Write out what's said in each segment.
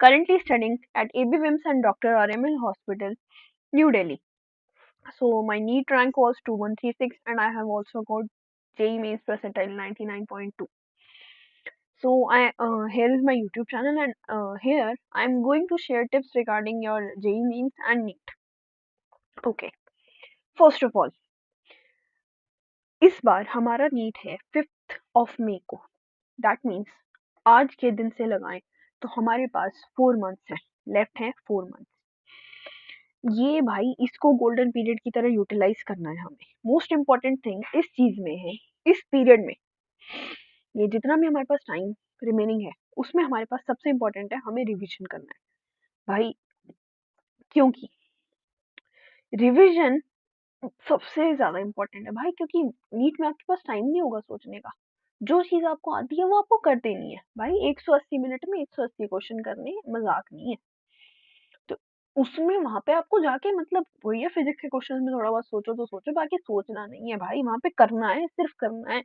currently studying at AB Wims and Dr. RML Hospital, New Delhi. So my NEET rank was 2136 and I have also got JEE Mains percentile 99.2. So here is my YouTube channel and here I am going to share tips regarding your JEE Mains and NEET. Okay, first of all, इस बार हमारा NEET है 5th of May को. That means आज के दिन से लगाएं तो हमारे पास 4 मंथ्स है, लेफ्ट है 4 मंथ्स. ये भाई इसको गोल्डन पीरियड की तरह यूटिलाइज करना है हमें. मोस्ट इम्पॉर्टेंट थिंग इस चीज में है, इस पीरियड में ये जितना भी हमारे पास टाइम रिमेनिंग है उसमें हमारे पास सबसे इम्पोर्टेंट है हमें रिविजन करना है भाई. क्योंकि रिविजन सबसे ज्यादा इम्पोर्टेंट है भाई, क्योंकि नीट में आपके पास टाइम नहीं होगा सोचने का. जो चीज आपको आती है वो आपको कर देनी है भाई. 180 मिनट में 180 क्वेश्चन करने मजाक नहीं है. तो उसमें वहां पे आपको जाके मतलब वही है, फिजिक्स के क्वेश्चन में थोड़ा बहुत सोचो तो सोचो, बाकी सोचना नहीं है भाई, वहां पे करना है, सिर्फ करना है.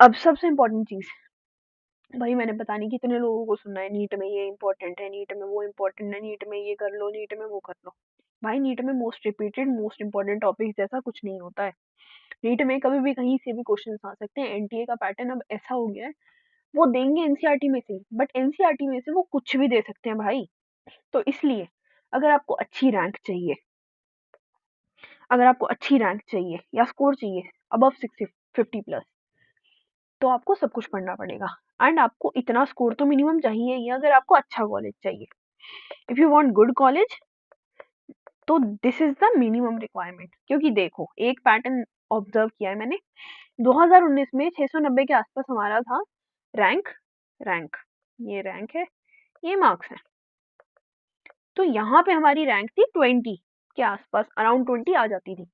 अब सबसे इम्पोर्टेंट चीज भाई, मैंने पता नहीं कितने लोगों को सुना है नीट में ये इम्पोर्टेंट है, नीट में वो इम्पोर्टेंट है, नीट में ये कर लो, नीट में वो कर लो. भाई नीट में most repeated most important topic जैसा कुछ नहीं होता है. नीट में कभी भी कहीं से भी क्वेश्चन आ सकते हैं. एनटीए का पैटर्न अब ऐसा हो गया है, वो देंगे एनसीईआरटी में से, बट एनसीईआरटी में से वो कुछ भी दे सकते हैं भाई. तो इसलिए अगर आपको अच्छी रैंक चाहिए, अगर आपको अच्छी रैंक चाहिए या स्कोर चाहिए अबव 50 प्लस, तो आपको सब कुछ पढ़ना पड़ेगा. एंड आपको इतना स्कोर तो मिनिमम चाहिए ही अगर आपको अच्छा कॉलेज चाहिए. If you want good college तो this is the minimum requirement. क्योंकि देखो एक पैटर्न ऑब्जर्व किया है मैंने, 2019 में 690 के आसपास हमारा था रैंक. रैंक ये रैंक है, ये मार्क्स है. तो यहाँ पे हमारी रैंक थी 20 के आसपास, अराउंड 20 आ जाती थी.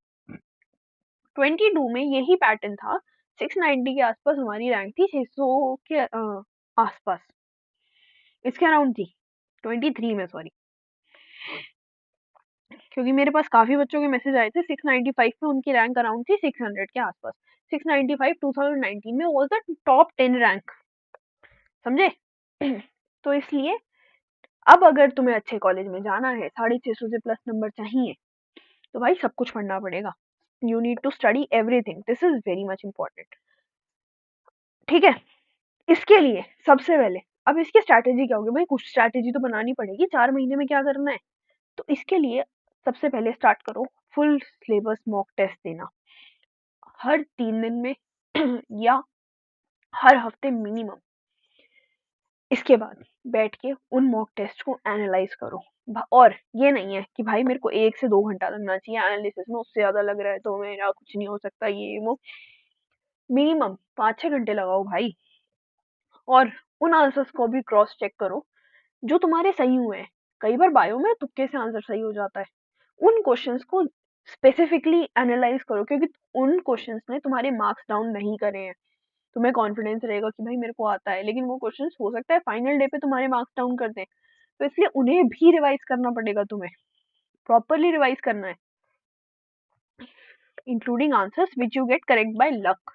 22 में यही पैटर्न था, 690 के आसपास हमारी रैंक थी, 600 के आसपास, इसके अराउंड थी 23 में, सॉरी. क्योंकि मेरे पास काफी बच्चों के मैसेज आए थे 695 में उनकी रैंक अराउंड थी 600 के आसपास. 695 2019 में वाज द टॉप 10 रैंक, समझे. तो इसलिए अब अगर तुम्हें अच्छे कॉलेज में जाना है, 650 से प्लस नंबर चाहिए, तो भाई सब कुछ पढ़ना पड़ेगा. You need to study everything, this is very much important. ठीक है. इसके लिए सबसे पहले अब इसकी स्ट्रैटेजी क्या होगी भाई, कुछ स्ट्रैटेजी तो बनानी पड़ेगी. 4 महीने में क्या करना है, तो इसके लिए सबसे पहले स्टार्ट करो फुल सिलेबस मॉक टेस्ट देना हर 3 दिन में या हर हफ्ते मिनिमम. इसके बाद बैठ के उन मॉक टेस्ट को एनालाइज करो. और ये नहीं है कि भाई मेरे को 1 से 2 घंटा लगना चाहिए एनालिसिस में, उससे ज्यादा लग रहा है तो मेरा कुछ नहीं हो सकता, ये वो. मिनिमम 5-6 घंटे लगाओ भाई. और उन आंसर्स को भी क्रॉस चेक करो जो तुम्हारे सही हुए हैं. कई बार बायो में तुक्के से आंसर सही हो जाता है. उन क्वेश्चंस को स्पेसिफिकली एनालाइज करो, क्योंकि उन क्वेश्चंस ने तुम्हारे मार्क्स डाउन नहीं करे हैं. तुम्हें कॉन्फिडेंस रहेगा कि भाई मेरे को आता है, लेकिन वो क्वेश्चंस हो सकता है फाइनल डे पे तुम्हारे मार्क्स डाउन कर दें. तो इसलिए उन्हें भी रिवाइज करना पड़ेगा, तुम्हें प्रॉपरली रिवाइज करना है, including answers which you get correct by luck.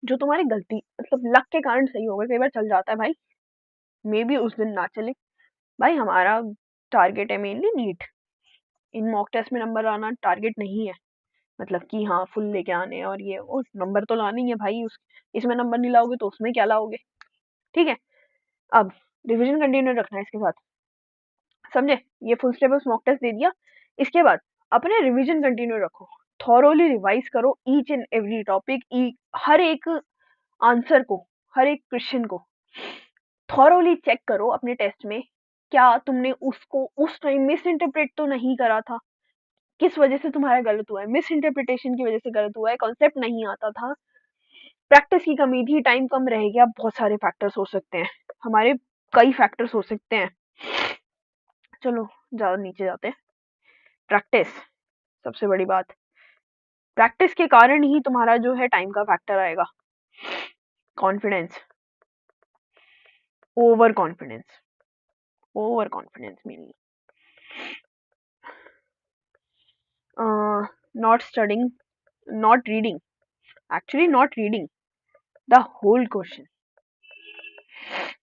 जो तुम्हारी गलती मतलब लक के कारण सही हो गए, कई बार चल जाता है भाई, मे बी उस दिन ना चले. भाई हमारा टारगेट है मेनली नीट. इन मॉक टेस्ट में नंबर आना टारगेट नहीं है, मतलब कि हाँ फुल लेके आने और ये वो, नंबर तो लानी है भाई. इसमें नंबर नहीं लाओगे तो उसमें क्या लाओगे. ठीक है. अब रिवीजन कंटिन्यू रखना है इसके साथ, समझे. ये फुल सिलेबस मॉक टेस्ट दे दिया. इसके बाद अपने रिवीजन कंटिन्यू रखो, थॉरोली रिवाइज करो ईच एंड एवरी टॉपिक, हर एक आंसर को, हर एक क्वेश्चन को थॉरोली चेक करो अपने टेस्ट में. क्या तुमने उसको उस टाइम मिस इंटरप्रेट तो नहीं करा था, किस वजह से तुम्हारा गलत हुआ है, मिस इंटरप्रिटेशन की वजह से गलत हुआ है, कॉन्सेप्ट नहीं आता था, प्रैक्टिस की कमी थी, टाइम कम रह गया. बहुत सारे फैक्टर्स हो सकते हैं हमारे, कई फैक्टर्स हो सकते हैं. चलो ज्यादा नीचे जाते हैं. प्रैक्टिस सबसे बड़ी बात. प्रैक्टिस के कारण ही तुम्हारा जो है टाइम का फैक्टर आएगा. Confidence, over confidence, over confidence meaning not studying, not reading, actually not reading the whole question.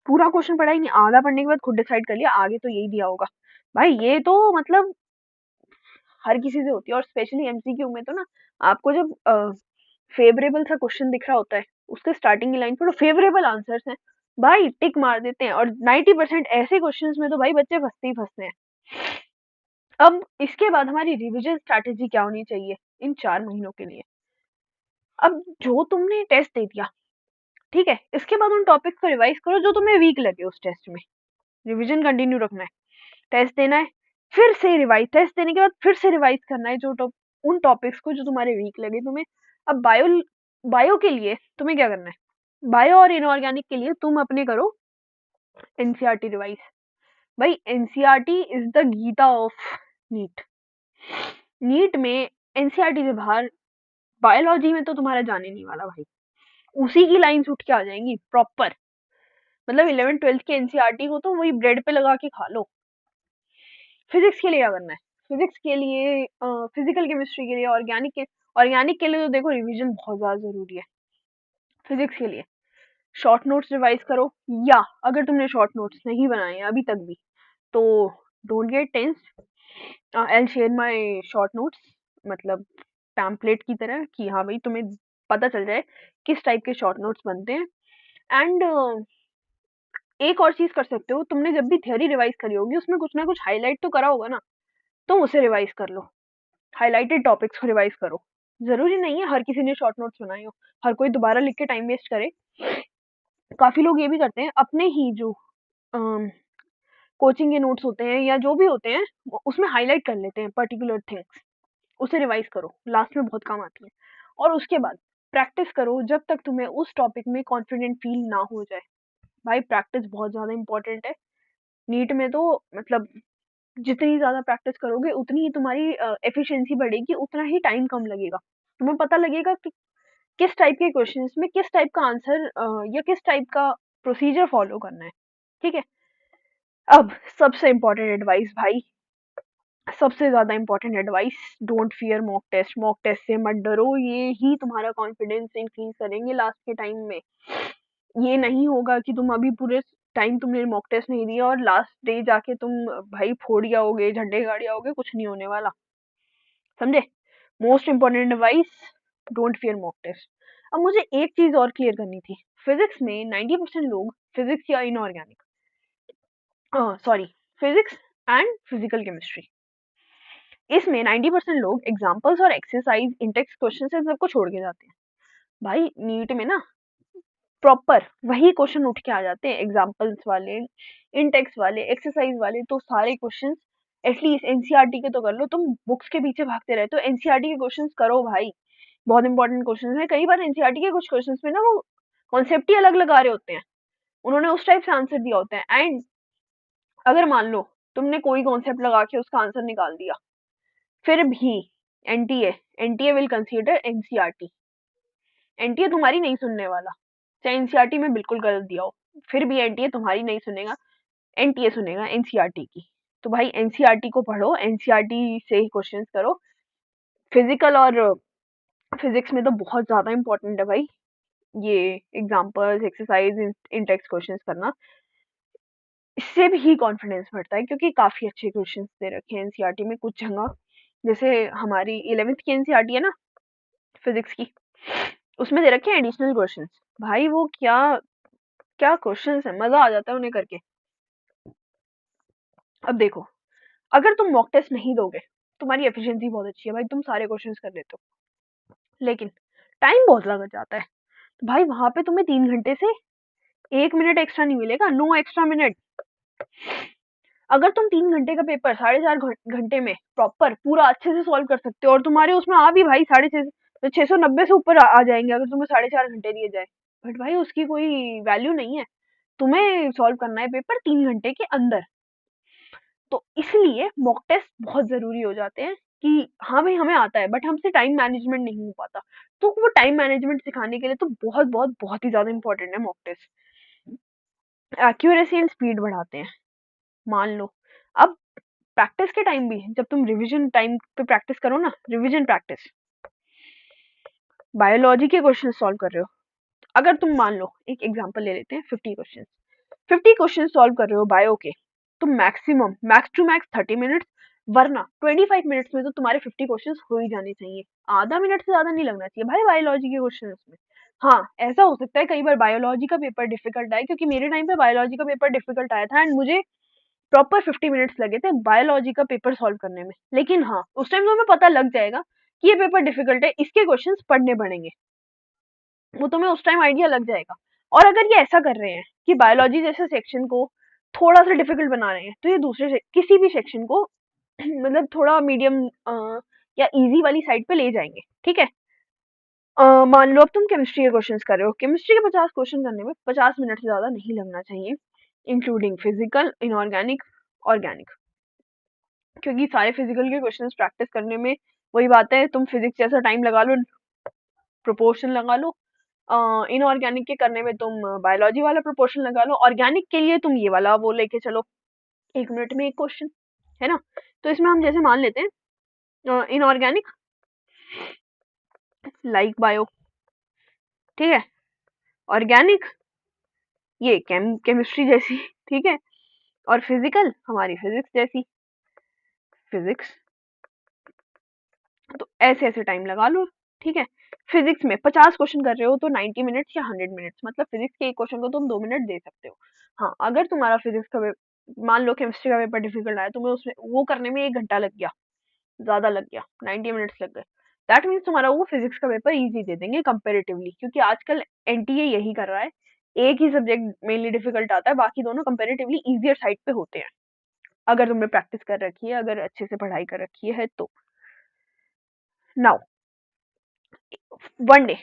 पूरा क्वेश्चन पढ़ा ही नहीं, आधा पढ़ने के बाद खुद डिसाइड कर लिया आगे तो यही दिया होगा। भाई ये तो मतलब हर किसी से होती है, और स्पेशली एमसीक्यू में तो ना, आपको जब फेवरेबल सा क्वेश्चन दिख रहा होता है, उसके स्टार्टिंग की लाइन पर फेवरेबल आंसर्स हैं, भाई टिक मार देते हैं, और 90% ऐसे क्वेश्चंस में तो भाई बच्चे फंसते ही फंसते हैं। अब इसके बाद हमारी रिवीजन स्ट्रैटेजी क्या होनी चाहिए इन 4 महीनों के लिए? अब जो तुमने टेस्ट दे दिया, ठीक है, इसके बाद उन टॉपिक्स को रिवाइज करो जो तुम्हें वीक लगे उस टेस्ट में। रिवीजन कंटिन्यू रखना है, टेस्ट देना है, फिर से रिवाइज, टेस्ट देने के बाद फिर से रिवाइज करना है उन टॉपिक्स को जो तुम्हारे वीक लगे तुम्हें। अब बायो बायो के लिए तुम्हें क्या करना है? बायो और इनऑर्गेनिक के लिए तुम अपने करो एनसीईआरटी रिवाइज। भाई NCERT is the Gita of NEET. NEET में एनसीईआरटी से बाहर बायोलॉजी में तो तुम्हारा जाने नहीं वाला भाई, उसी की लाइन उठ के आ जाएंगी प्रॉपर। मतलब 11th 12th के एनसीईआरटी को तो वही ब्रेड पे लगा के खा लो। फिजिक्स के लिए क्या करना है? फिजिक्स के लिए फिजिकल केमिस्ट्री के लिए, ऑर्गेनिक के लिए तो देखो रिवीजन बहुत ज्यादा जरूरी है। फिजिक्स के लिए शॉर्ट नोट्स रिवाइज करो, या अगर तुमने शॉर्ट नोट्स नहीं बनाए हैं अभी तक भी, तो don't get tense, I share my short notes, मतलब पैम्पलेट की तरह, कि हाँ भाई तुम्हें पता चल जाए किस टाइप के शॉर्ट नोट्स बनते हैं। एंड एक और चीज कर सकते हो, तुमने जब भी थ्योरी रिवाइज करी होगी उसमें कुछ ना कुछ हाईलाइट तो करा होगा ना, तुम उसे रिवाइज कर लो, हाइलाइटेड टॉपिक्स को रिवाइज करो। जरूरी नहीं है हर किसी ने शॉर्ट नोट्स बनाए हो, हर कोई दोबारा लिख के टाइम वेस्ट करे। काफी लोग ये भी करते हैं, अपने ही जो कोचिंग के नोट्स होते हैं या जो भी होते हैं, उसमें हाईलाइट कर लेते हैं पर्टिकुलर थिंग्स, उसे रिवाइज करो, लास्ट में बहुत काम आती है। और उसके बाद प्रैक्टिस करो जब तक तुम्हें उस टॉपिक में कॉन्फिडेंट फील ना हो जाए। भाई प्रैक्टिस बहुत ज्यादा इंपॉर्टेंट है नीट में तो, मतलब जितनी ज़्यादा प्रैक्टिस करोगे उतनी ही तुम्हारी एफिशिएंसी बढ़ेगी, उतना ही टाइम कम लगेगा। तुम्हें पता लगेगा कि किस टाइप के क्वेश्चंस में किस टाइप का आंसर या किस टाइप का प्रोसीजर फॉलो करना है। ठीक है, अब सबसे इम्पोर्टेंट एडवाइस भाई, सबसे ज़्यादा important advice, don't fear mock test. Mock test से मत डरो, ये ही तुम्हारा कॉन्फिडेंस इंक्रीज करेंगे लास्ट के टाइम में। ये नहीं होगा कि तुम अभी पूरे टाइम तुमने मॉक टेस्ट नहीं दिया और लास्ट डे जाके तुम भाई फोड़ जाओगे, झंडे गाड़ जाओगे, कुछ नहीं होने वाला, समझे? Most important advice, don't fear mock test. अब मुझे एक चीज और क्लियर करनी थी, फिजिक्स में 90% लोग, फिजिक्स या inorganic, sorry, physics and physical chemistry, इसमें 90% लोग एग्जाम्पल्स और एक्सरसाइज इंटेक्स क्वेश्चन से सबको छोड़ के जाते हैं। भाई नीट में ना प्रॉपर वही क्वेश्चन उठ के आ जाते हैं, एग्जाम्पल्स वाले, इंटेक्स वाले, एक्सरसाइज वाले, तो सारे क्वेश्चंस एटलीस्ट एनसीईआरटी के तो कर लो। तुम बुक्स के पीछे भागते रहते हो, एनसीईआरटी के क्वेश्चंस करो भाई, बहुत इंपॉर्टेंट क्वेश्चंस है। कई बार एनसीईआरटी के कुछ क्वेश्चंस में ना वो कॉन्सेप्ट ही अलग लगा रहे होते हैं, उन्होंने उस टाइप से आंसर दिया होता है, एंड अगर मान लो तुमने कोई कॉन्सेप्ट लगा के उसका आंसर निकाल दिया, फिर भी NTA NTA will consider NCERT, NTA तुम्हारी नहीं सुनने वाला, चाहे एनसीईआरटी में बिल्कुल गलत दिया हो, फिर भी एनटीए तुम्हारी नहीं सुनेगा, एनटीए सुनेगा एनसीईआरटी की। तो भाई एनसीईआरटी को पढ़ो, एनसीईआरटी से ही क्वेश्चंस करो। फिजिकल और फिजिक्स में तो बहुत ज्यादा इंपॉर्टेंट है भाई, ये एग्जांपल्स, एक्सरसाइज, इंटेक्स क्वेश्चंस करना, इससे भी कॉन्फिडेंस बढ़ता है, क्योंकि काफी अच्छे क्वेश्चंस दे रखे हैं एनसीईआरटी में कुछ जगह। जैसे हमारी 11th की एनसीईआरटी है ना फिजिक्स की, उसमें दे रखे हैं एडिशनल क्वेश्चंस, भाई वो क्या क्या क्वेश्चंस है, मजा आ जाता है उन्हें करके। अब देखो, अगर तुम मॉक टेस्ट नहीं दोगे, तुम्हारी एफिशिएंसी बहुत अच्छी है भाई, तुम सारे क्वेश्चंस कर लेते हो, लेकिन टाइम बहुत लग जाता है, तो भाई वहां पे तुम्हें 3 घंटे से 1 मिनट एक्स्ट्रा नहीं मिलेगा, नो एक्स्ट्रा मिनट। अगर तुम 3 घंटे का पेपर 4.5 घंटे में प्रॉपर पूरा अच्छे से सॉल्व कर सकते हो, और तुम्हारे उसमें आ भी भाई 690 से ऊपर आ जाएंगे अगर तुम्हें 4.5 घंटे दिए जाए, बट भाई उसकी कोई वैल्यू नहीं है, तुम्हें सॉल्व करना है पेपर 3 घंटे के अंदर। तो इसलिए मॉक टेस्ट बहुत जरूरी हो जाते हैं, कि हाँ भाई हमें आता है बट हमसे टाइम मैनेजमेंट नहीं हो पाता, तो वो टाइम मैनेजमेंट सिखाने के लिए तो बहुत बहुत बहुत ही ज्यादा इंपॉर्टेंट है mock test. Accuracy and speed बढ़ाते हैं, मान लो। अब प्रैक्टिस के टाइम भी जब तुम रिवीजन टाइम पे प्रैक्टिस करो ना, रिवीजन प्रैक्टिस, बायोलॉजी के क्वेश्चन सॉल्व कर रहे हो, अगर तुम मान लो एक एग्जांपल ले लेते हैं 50 क्वेश्चन, 50 क्वेश्चन सॉल्व कर रहे हो बायो के, तो maximum max to max 30 minutes, वरना 25 मिनट्स में तो तुम्हारे 50 क्वेश्चन हो ही जाने चाहिए। आधा मिनट से ज्यादा नहीं लगना चाहिए भाई बायोलॉजी के क्वेश्चन में। हाँ, ऐसा हो सकता है कई बार बायोलॉजी का पेपर डिफिकल्ट आए, क्योंकि मेरे टाइम पे बायोलॉजी का पेपर डिफिकल्ट आया था एंड मुझे प्रॉपर 50 मिनट्स लगे थे बायोलॉजी का पेपर सॉल्व करने में। लेकिन हाँ, उस टाइम तो हमें पता लग जाएगा कि ये पेपर डिफिकल्ट है, इसके क्वेश्चंस पढ़ने पड़ेंगे, वो तुम्हें उस टाइम आइडिया लग जाएगा। और अगर ये ऐसा कर रहे हैं कि बायोलॉजी जैसे सेक्शन को थोड़ा सा डिफिकल्ट बना रहे हैं, तो ये किसी भी सेक्शन को मतलब थोड़ा मीडियम या इजी वाली साइड पे ले जाएंगे, ठीक है। मान लो अब तुम केमिस्ट्री के क्वेश्चंस कर रहे हो, केमिस्ट्री के 50 क्वेश्चन करने में 50 मिनट से ज्यादा नहीं लगना चाहिए, इंक्लूडिंग फिजिकल, इनऑर्गेनिक, ऑर्गेनिक। क्योंकि सारे फिजिकल के क्वेश्चंस प्रैक्टिस करने में वही बात है, तुम फिजिक्स जैसा टाइम लगा लो, प्रोपोर्शन लगा लो। इनऑर्गेनिक के करने में तुम बायोलॉजी वाला प्रोपोर्शन लगा लो, ऑर्गेनिक के लिए तुम ये वाला वो लेके चलो, 1 मिनट में एक क्वेश्चन, है ना। तो इसमें हम जैसे मान लेते हैं इनऑर्गेनिक लाइक बायो, ठीक है, ऑर्गेनिक ये केमिस्ट्री जैसी, ठीक है, और फिजिकल हमारी फिजिक्स जैसी, फिजिक्स। तो ऐसे ऐसे टाइम लगा लो, ठीक है। फिजिक्स में 50 क्वेश्चन कर रहे हो तो 90 मिनट्स या 100 मिनट्स, मतलब फिजिक्स के एक क्वेश्चन को तुम 2 मिनट दे सकते हो। हाँ, अगर तुम्हारा फिजिक्स का मान लो केमिस्ट्री का पेपर डिफिकल्ट आया, तुम्हें उसमें वो करने में 1 घंटा लग गया, ज्यादा लग गया, 90 मिनट्स लग गए, दैट मीन्स तुम्हारा वो फिजिक्स का पेपर इजी दे देंगे कंपेरेटिवली, क्योंकि आजकल एनटीए यही कर रहा है, एक ही सब्जेक्ट मेनली डिफिकल्ट आता है, बाकी दोनों कंपेरेटिवली इजियर साइड पे होते हैं, अगर तुमने प्रैक्टिस कर रखी है, अगर अच्छे से पढ़ाई कर रखी है तो। नाउ वन डे,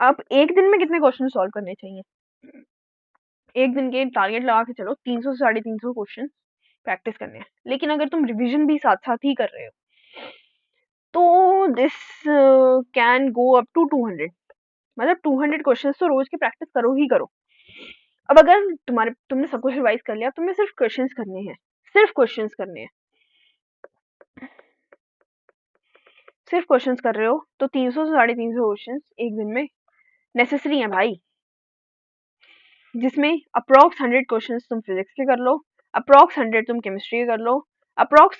आप एक दिन में कितने क्वेश्चन सॉल्व करने चाहिए? एक दिन के टारगेट लगा के चलो, 300 से 350 क्वेश्चन प्रैक्टिस करने हैं। लेकिन अगर तुम रिवीजन भी साथ साथ ही कर रहे हो, तो this can go up to 200, मतलब 200 क्वेश्चन तो रोज की प्रैक्टिस करो ही करो। अब अगर तुमने सब कुछ रिवाइज कर लिया, तुम्हें सिर्फ क्वेश्चंस करने हैं, सिर्फ क्वेश्चंस करने हैं, सिर्फ क्वेश्चंस कर रहे हो, तो 300 से 350 क्वेश्चंस एक दिन में नेसेसरी है भाई, जिसमें अप्रॉक्स 100 क्वेश्चंस तुम फिजिक्स के कर लो, अप्रॉक्स 100 तुम केमिस्ट्री के कर लो, अप्रॉक्स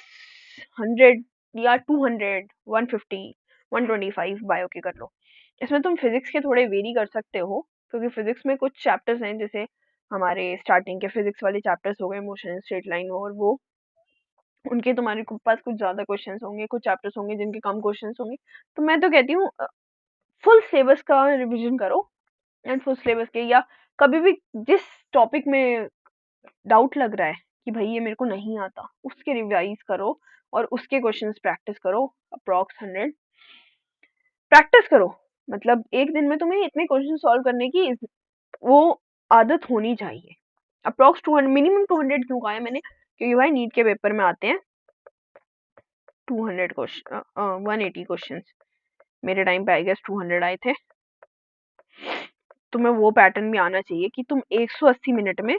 100 या 200, 150, 125 बायो के कर लो। इसमें तुम फिजिक्स के थोड़े वेरी कर सकते हो, क्योंकि फिजिक्स में कुछ चैप्टर्स हैं, जैसे हमारे स्टार्टिंग के फिजिक्स वाले चैप्टर्स हो गए, मोशन, स्ट्रेट लाइन, और वो उनके तुम्हारे पास कुछ ज्यादा क्वेश्चंस होंगे, कुछ चैप्टर्स होंगे जिनके कम क्वेश्चंस होंगे। तो मैं तो कहती हूँ फुल सिलेबस का रिवीजन करो, एंड फुल सिलेबस के, या कभी भी जिस टॉपिक में डाउट लग रहा है कि भाई ये मेरे को नहीं आता, उसके रिवाइज करो और उसके क्वेश्चंस प्रैक्टिस करो, अप्रॉक्स 100 प्रैक्टिस करो। मतलब एक दिन में तुम्हें इतने क्वेश्चन सॉल्व करने की वो आदत होनी चाहिए। अप्रॉक्स 200, मिनिमम 200 क्यों कहा है मैंने, क्योंकि भाई नीट के पेपर में आते हैं 200 क्वेश्चन, 180 क्वेश्चन, मेरे टाइम पे आई गेस 200 आए थे। तुम्हें वो पैटर्न भी आना चाहिए कि तुम 180 मिनट में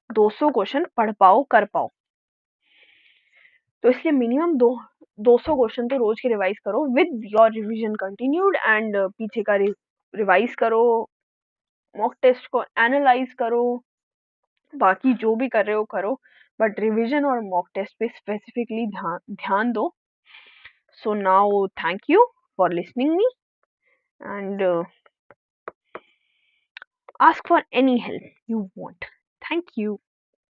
200 क्वेश्चन पढ़ पाओ, कर पाओ। तो इसलिए मिनिमम 200 क्वेश्चन तो रोज के रिवाइज करो, with your revision continued, and पीछे का रिवाइज करो, मॉक टेस्ट को एनालाइज करो, बाकी जो भी कर रहे हो करो, बट रिवीजन और मॉक टेस्ट पे स्पेसिफिकली ध्यान ध्यान दो। So now thank you for listening me, and ask for any help you want. Thank you.